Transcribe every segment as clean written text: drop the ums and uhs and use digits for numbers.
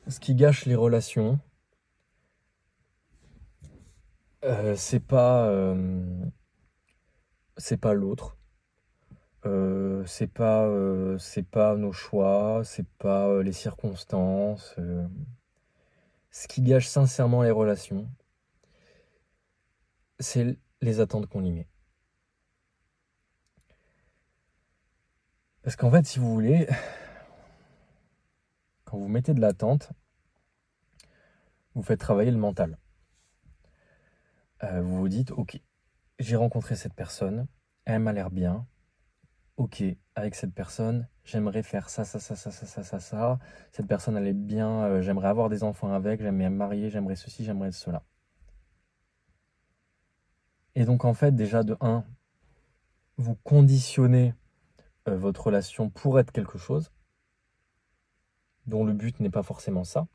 Ce qui gâche les relations, c'est pas l'autre, c'est pas nos choix, c'est pas les circonstances. Ce qui gâche sincèrement les relations, c'est les attentes qu'on y met. Parce qu'en fait, si vous voulez, quand vous mettez de l'attente, vous faites travailler le mental. Vous vous dites, ok, j'ai rencontré cette personne, elle m'a l'air bien. Ok, avec cette personne, j'aimerais faire ça, ça, ça, ça, ça, ça, ça, ça. Cette personne, elle est bien, j'aimerais avoir des enfants avec, j'aimerais me marier, j'aimerais ceci, j'aimerais cela. Et donc, en fait, déjà, de un, vous conditionnez votre relation pour être quelque chose, dont le but n'est pas forcément ça.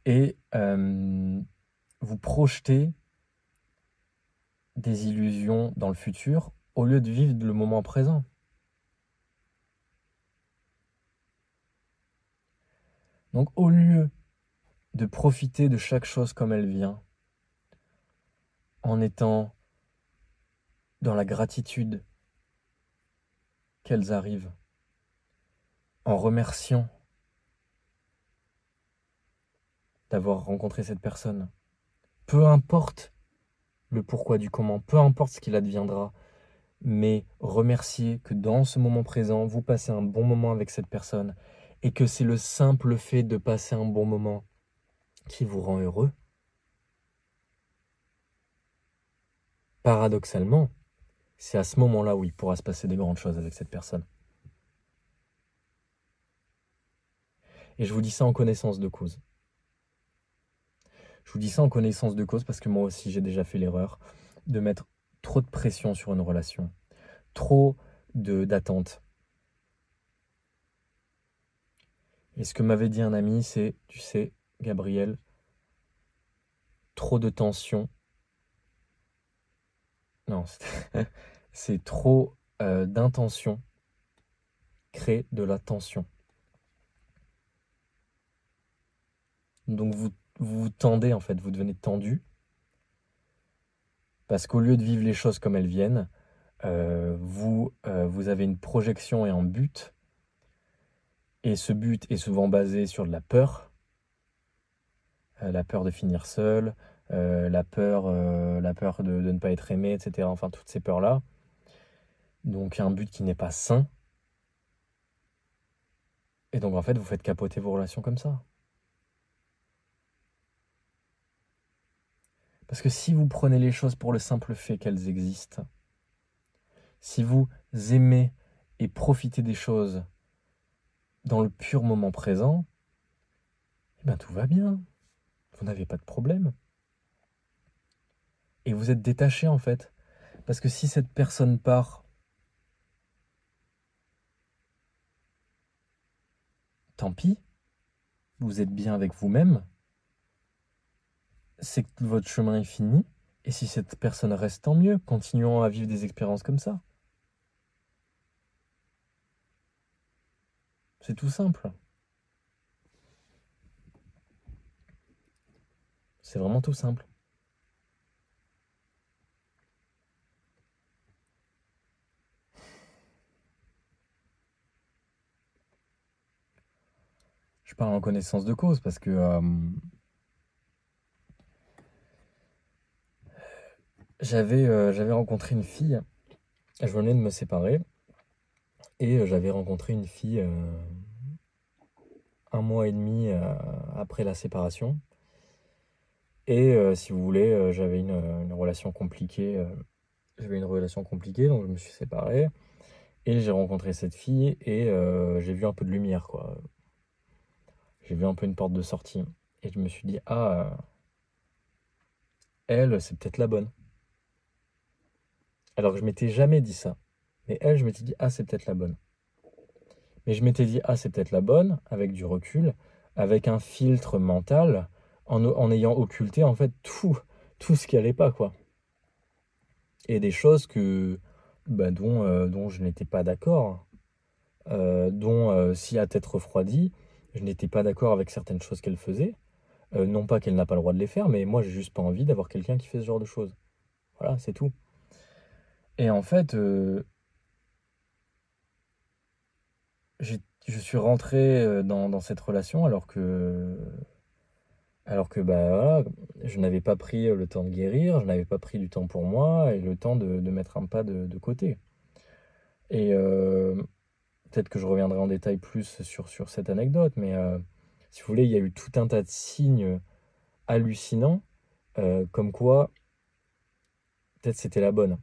Et vous projetez des illusions dans le futur au lieu de vivre le moment présent. Donc, au lieu de profiter de chaque chose comme elle vient, en étant dans la gratitude qu'elles arrivent, en remerciant d'avoir rencontré cette personne, peu importe le pourquoi du comment, peu importe ce qu'il adviendra, mais remercier que dans ce moment présent, vous passez un bon moment avec cette personne et que c'est le simple fait de passer un bon moment qui vous rend heureux. Paradoxalement, c'est à ce moment-là où il pourra se passer des grandes choses avec cette personne. Et je vous dis ça en connaissance de cause. Je vous dis ça en connaissance de cause parce que moi aussi j'ai déjà fait l'erreur de mettre trop de pression sur une relation, trop d'attentes. Et ce que m'avait dit un ami, c'est, tu sais, Gabriel, trop de tension. Non, c'est trop d'intention crée de la tension. Donc vous tendez en fait, vous devenez tendu parce qu'au lieu de vivre les choses comme elles viennent, vous avez une projection et un but. Et ce but est souvent basé sur de la peur de finir seul, la peur de ne pas être aimé, etc. Enfin, toutes ces peurs-là. Donc, un but qui n'est pas sain. Et donc, en fait, vous faites capoter vos relations comme ça. Parce que si vous prenez les choses pour le simple fait qu'elles existent, si vous aimez et profitez des choses dans le pur moment présent, eh ben tout va bien. Vous n'avez pas de problème. Et vous êtes détaché en fait. Parce que si cette personne part, tant pis, vous êtes bien avec vous-même, c'est que votre chemin est fini. Et si cette personne reste, tant mieux. Continuons à vivre des expériences comme ça. C'est tout simple. C'est vraiment tout simple. Je parle en connaissance de cause parce que j'avais rencontré une fille. Je venais de me séparer. Et j'avais rencontré une fille 1 mois et demi après la séparation. Et si vous voulez, j'avais une relation compliquée. J'avais une relation compliquée, donc je me suis séparé. Et j'ai rencontré cette fille et j'ai vu un peu de lumière, quoi. J'ai vu un peu une porte de sortie. Et je me suis dit, ah, elle, c'est peut-être la bonne. Alors que je m'étais jamais dit ça. Mais elle, je m'étais dit, ah, c'est peut-être la bonne. Mais je m'étais dit, ah, c'est peut-être la bonne, avec du recul, avec un filtre mental, en ayant occulté, en fait, tout ce qui allait pas, quoi. Et des choses dont je n'étais pas d'accord, dont, si à tête refroidie, Je n'étais pas d'accord avec certaines choses qu'elle faisait. Non pas qu'elle n'a pas le droit de les faire, mais moi j'ai juste pas envie d'avoir quelqu'un qui fait ce genre de choses. Voilà, c'est tout. Et en fait, j'ai je suis rentré, dans cette relation alors que, bah, voilà, je n'avais pas pris, le temps de guérir, je n'avais pas pris du temps pour moi et le temps de mettre un pas de côté. Et peut-être que je reviendrai en détail plus sur cette anecdote, mais si vous voulez, il y a eu tout un tas de signes hallucinants, comme quoi peut-être c'était la bonne.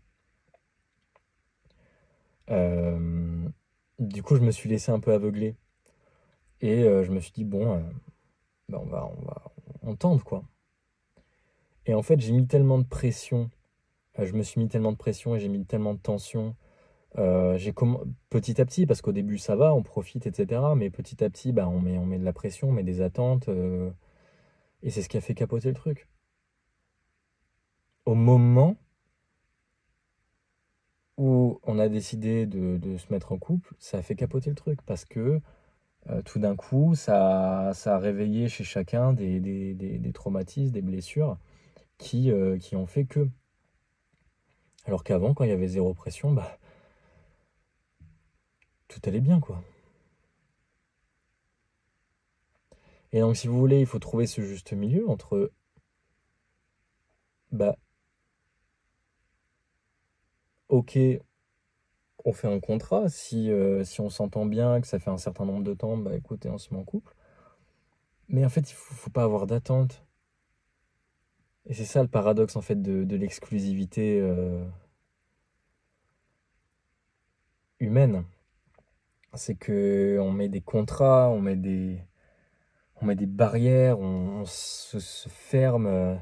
Hem, du coup, je me suis laissé un peu aveugler et je me suis dit: «Bon, bah, on tente, quoi». Et en fait, j'ai mis tellement de pression, je me suis mis tellement de pression et j'ai mis tellement de tension. J'ai commen Petit à petit, parce qu'au début ça va, on profite et cetera, mais petit à petit, bah, on met de la pression, on met des attentes, et c'est ce qui a fait capoter le truc. Au moment où on a décidé de se mettre en couple, ça a fait capoter le truc parce que, tout d'un coup, ça a réveillé chez chacun des traumatismes, des blessures qui ont fait que. Alors qu'avant, quand il y avait zéro pression, bah, tout allait bien, quoi. Et donc si vous voulez, il faut trouver ce juste milieu entre, bah, OK, on fait un contrat, si on s'entend bien, que ça fait un certain nombre de temps, bah, écoutez, on se met en couple. Mais en fait, il faut pas avoir d'attente. Et c'est ça le paradoxe, en fait, de l'exclusivité, humaine. C'est qu'on met des contrats, on met des barrières, on se ferme,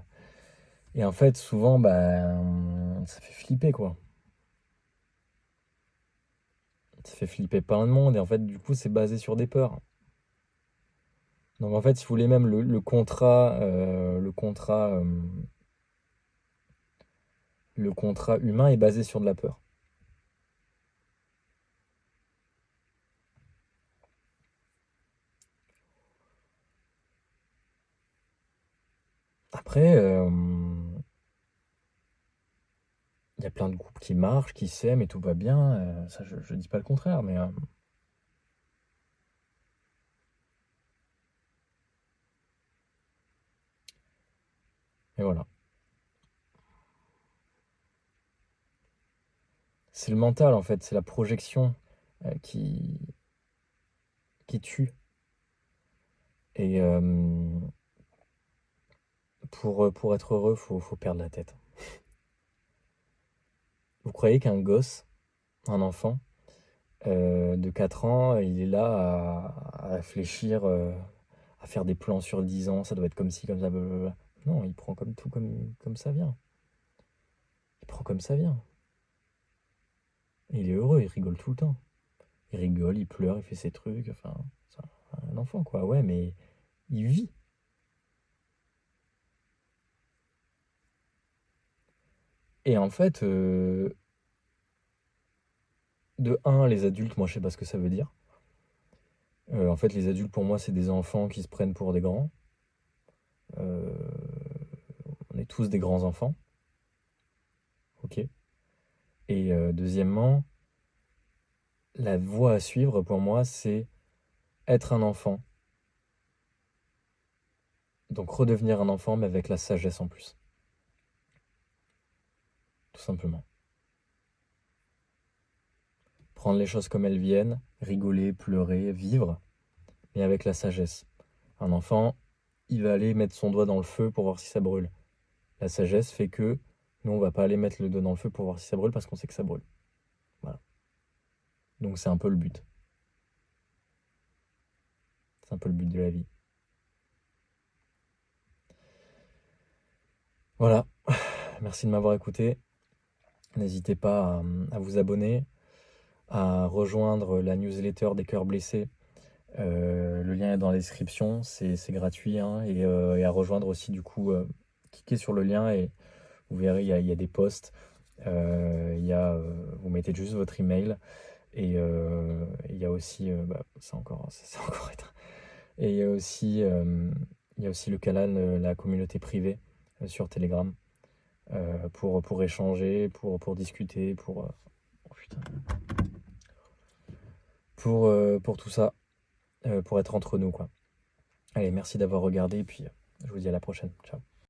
et en fait, souvent, bah, ça fait flipper, quoi. Ça fait flipper plein de monde et en fait, du coup, c'est basé sur des peurs. Donc en fait, si vous voulez, même le contrat humain est basé sur de la peur. Après, il y a plein de couples qui marchent, qui s'aiment et tout va bien, ça je dis pas le contraire, mais voilà. C'est le mental, en fait, c'est la projection, qui tue. Et pour être heureux, faut perdre la tête. Vous croyez qu'un gosse, un enfant, de 4 ans, il est là à réfléchir, à faire des plans sur 10 ans, ça doit être comme ci, comme ça, blablabla. Non, il prend comme tout comme ça vient. Il prend comme ça vient. Et il est heureux, il rigole tout le temps. Il rigole, il pleure, il fait ses trucs, enfin, c'est un enfant, quoi. Ouais, mais il vit. Et en fait, de un, les adultes, moi, je sais pas ce que ça veut dire. En fait, les adultes, pour moi, c'est des enfants qui se prennent pour des grands. Euh, on est tous des grands enfants, ok. Et deuxièmement, la voie à suivre pour moi, c'est être un enfant. Donc redevenir un enfant, mais avec la sagesse en plus, tout simplement. Prendre les choses comme elles viennent, rigoler, pleurer, vivre, mais avec la sagesse. Un enfant, il va aller mettre son doigt dans le feu pour voir si ça brûle. La sagesse fait que nous, on va pas aller mettre le doigt dans le feu pour voir si ça brûle parce qu'on sait que ça brûle. Voilà. Donc c'est un peu le but. C'est un peu le but de la vie. Voilà. Merci de m'avoir écouté. N'hésitez pas à vous abonner, à rejoindre la newsletter des cœurs blessés. Le lien est dans la description, c'est gratuit, hein, et à rejoindre aussi du coup, cliquez sur le lien et vous verrez, il y a des posts. Vous mettez juste votre email et il y a aussi, bah, c'est encore éteint. Et il y a aussi le canal, la communauté privée sur Telegram pour échanger, pour discuter, oh putain, pour tout ça, pour être entre nous, quoi. Allez, merci d'avoir regardé, et puis je vous dis à la prochaine. Ciao.